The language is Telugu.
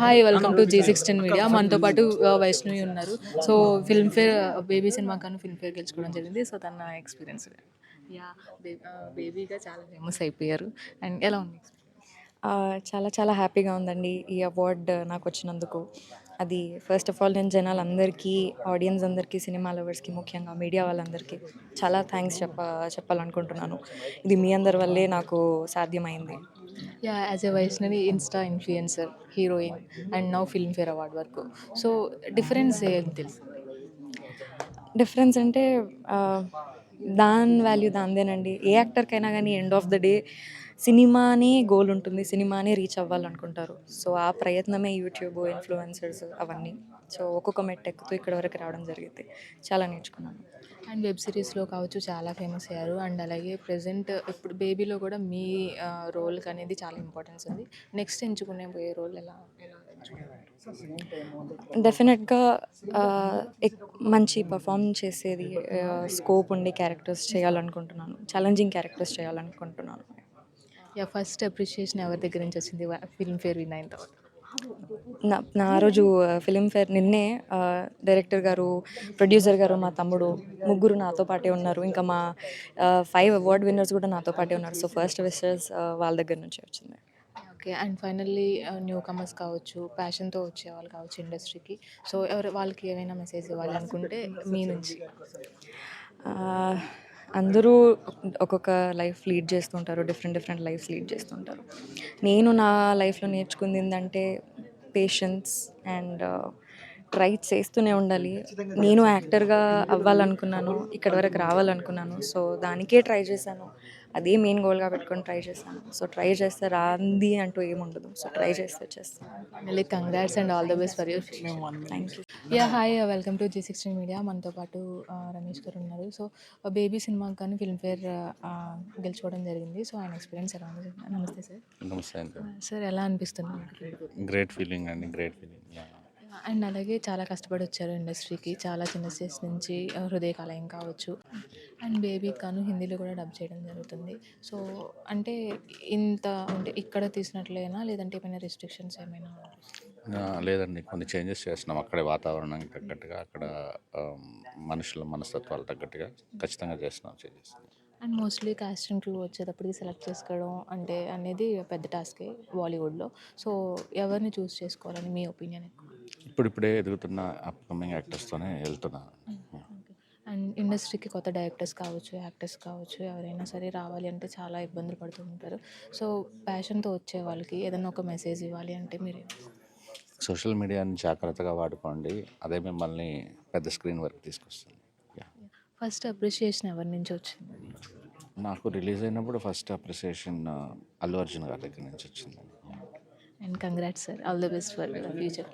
Hi welcome to G16 media. మనతో పాటు వైష్ణవి ఉన్నారు. సో ఫిల్మ్‌ఫేర్ బేబీ సినిమాకి గాను ఫిల్మ్‌ఫేర్ గెలుచుకోవడం జరిగింది. సో తన ఎక్స్‌పీరియన్స్ యాహ్! బేబీగా చాలా ఫేమస్ అయిపోయారు. అండ్ ఎలా ఉంది ఎక్స్‌పీరియన్స్? చాలా చాలా హ్యాపీగా ఉందండి ఈ అవార్డ్ నాకు వచ్చినందుకు. అది ఫస్ట్ ఆఫ్ ఆల్ నేను జనాలందరికీ, ఆడియన్స్ అందరికీ, సినిమా లవర్స్‌కి, ముఖ్యంగా మీడియా వాళ్ళందరికీ చాలా థ్యాంక్స్ చెప్పాలనుకుంటున్నాను. ఇది మీ అందరి వల్లే నాకు సాధ్యమైంది. Yeah! As a Vaishnavi Insta influencer, heroine and now Filmfare award వరకు. సో డిఫరెన్స్ ఏం తెలుసు? డిఫరెన్స్ అంటే దాని వాల్యూ దానిదేనండి. ఏ యాక్టర్‌కైనా గానీ ఎండ్ ఆఫ్ ద డే సినిమానే గోల్ ఉంటుంది. సినిమానే రీచ్ అవ్వాలనుకుంటారు. సో, ఆ ప్రయత్నమే యూట్యూబ్, ఇన్‌ఫ్లుయెన్సర్స్ అవన్నీ. సో, ఒక్కొక్క మెట్టెక్కుతూ ఇక్కడి వరకు రావడం జరిగింది. చాలా నేర్చుకున్నాను. అండ్ వెబ్ సిరీస్‌లో కావచ్చు చాలా ఫేమస్ అయ్యారు. అండ్ అలాగే ప్రెజెంట్ ఇప్పుడు బేబీలో కూడా మీ రోల్‌కి అనేది చాలా ఇంపార్టెన్స్ ఉంది. నెక్స్ట్ ఎంచుకునే పోయే రోల్ ఎలా ఎలా ఎంచుకున్నారు? డెఫినెట్‌గా ఆహ్, ఎక్ మంచి పెర్ఫార్మ్ చేసేది, స్కోప్ ఉండే క్యారెక్టర్స్ చేయాలనుకుంటున్నాను. ఛాలెంజింగ్ క్యారెక్టర్స్ చేయాలనుకుంటున్నాను. యాహ్! ఫస్ట్ అప్రిషియేషన్ ఎవరి దగ్గర నుంచి వచ్చింది ఫిల్మ్‌ఫేర్ విన్ అయిన తర్వాత? నా ఆ రోజు ఫిలింఫేర్ నిన్నే డైరెక్టర్ గారు, ప్రొడ్యూసర్ గారు, మా తమ్ముడు ముగ్గురు నాతో పాటే ఉన్నారు. ఇంకా మా 5 అవార్డ్ విన్నర్స్ కూడా నాతో పాటే ఉన్నారు. సో, ఫస్ట్ విషెస్ వాళ్ళ దగ్గర నుంచే వచ్చింది. Okay. And finally new comers కావచ్చు, ప్యాషన్‌తో వచ్చేవాళ్ళు కావచ్చు ఇండస్ట్రీకి. సో, వాళ్ళకి ఏమైనా మెసేజ్ ఇవ్వాలి అనుకుంటే మీ నుంచి? ఆహ్, అందరూ ఒక్కొక్క లైఫ్ లీడ్ చేస్తుంటారు. డిఫరెంట్ డిఫరెంట్ లైఫ్స్ లీడ్ చేస్తుంటారు. నేను నా లైఫ్‌లో నేర్చుకుందేందంటే పేషెన్స్ అండ్ ట్రై చేస్తూనే ఉండాలి. నేను యాక్టర్‌గా అవ్వాలనుకున్నాను. ఇక్కడి వరకు రావాలనుకున్నాను. సో, దానికే ట్రై చేశాను. అదే మెయిన్ గోల్‌గా పెట్టుకొని ట్రై చేశాను. సో, ట్రై చేస్తే రాంది అంటూ ఏముండదు. సో, ట్రై చేస్తే వచ్చేస్తుంది. Finally congrats and all the best for your future. Thank you. Yeah! Hi welcome to G16 media. మనతో పాటు రమేష్ గారు ఉన్నారు. సో, బేబీ సినిమాకి గాను ఫిల్మ్‌ఫేర్ గెలుచుకోవడం జరిగింది. సో, ఆయన ఎక్స్‌పీరియన్స్ ఎలా ఉంది చెప్పండి? నమస్తే సార్. నమస్తే అండి. సార్ ఎలా అనిపిస్తుంది మీకు? గ్రేట్ ఫీలింగ్ అండి. Great feeling. యాహ్! అండ్ అలాగే చాలా కష్టపడి వచ్చారు ఇండస్ట్రీకి. చాలా చిన్న స్టేజ్ నుంచి హృదయకాలయం కావచ్చు. అండ్ బేబీకి గాను హిందీలో కూడా డబ్ చేయడం జరుగుతుంది. సో, అంటే అంటే ఇక్కడ తీసినట్లేనా? లేదంటే ఏమైనా రిస్ట్రిక్షన్స్ ఏమైనా ఉన్నాయా? లేదండి, కొన్ని చేంజెస్ చేస్తున్నాం. అక్కడే వాతావరణానికి తగ్గట్టుగా, అక్కడ మనుషుల మనస్తత్వాలు తగ్గట్టుగా ఖచ్చితంగా చేస్తున్నాం changes. And mostly cost and crew వచ్చేటప్పటికి సెలెక్ట్ చేసుకోవడం అంటే అనేది పెద్ద టాస్కే బాలీవుడ్‌లో. సో, ఎవరిని చూస్ చేసుకోవాలని మీ ఒపీనియన్ ఎక్కువ? ఇప్పుడిప్పుడే ఎదుగుతున్న అప్కమింగ్ యాక్టర్స్తోనే వెళ్తున్నాను. ఓకే. అండ్ ఇండస్ట్రీకి కొత్త డైరెక్టర్స్ కావచ్చు, యాక్టర్స్ కావచ్చు, ఎవరైనా సరే రావాలి అంటే చాలా ఇబ్బందులు పడుతూ ఉంటారు. సో, ప్యాషన్‌తో వచ్చే వాళ్ళకి ఏదైనా ఒక మెసేజ్ ఇవ్వాలి అంటే మీరేం చెప్తారు? సోషల్ మీడియాని జాగ్రత్తగా వాడుకోండి. అదే మిమ్మల్ని పెద్ద స్క్రీన్ వరకు తీసుకొస్తుంది. యాహ్! ఫస్ట్ అప్రిషియేషన్ ఎవరి నుంచి వచ్చింది? నాకు రిలీజ్ అయినప్పుడు ఫస్ట్ అప్రిసియేషన్ అల్లు అర్జున్ గారి దగ్గర నుంచి వచ్చింది. And congrats sir. All the best for future.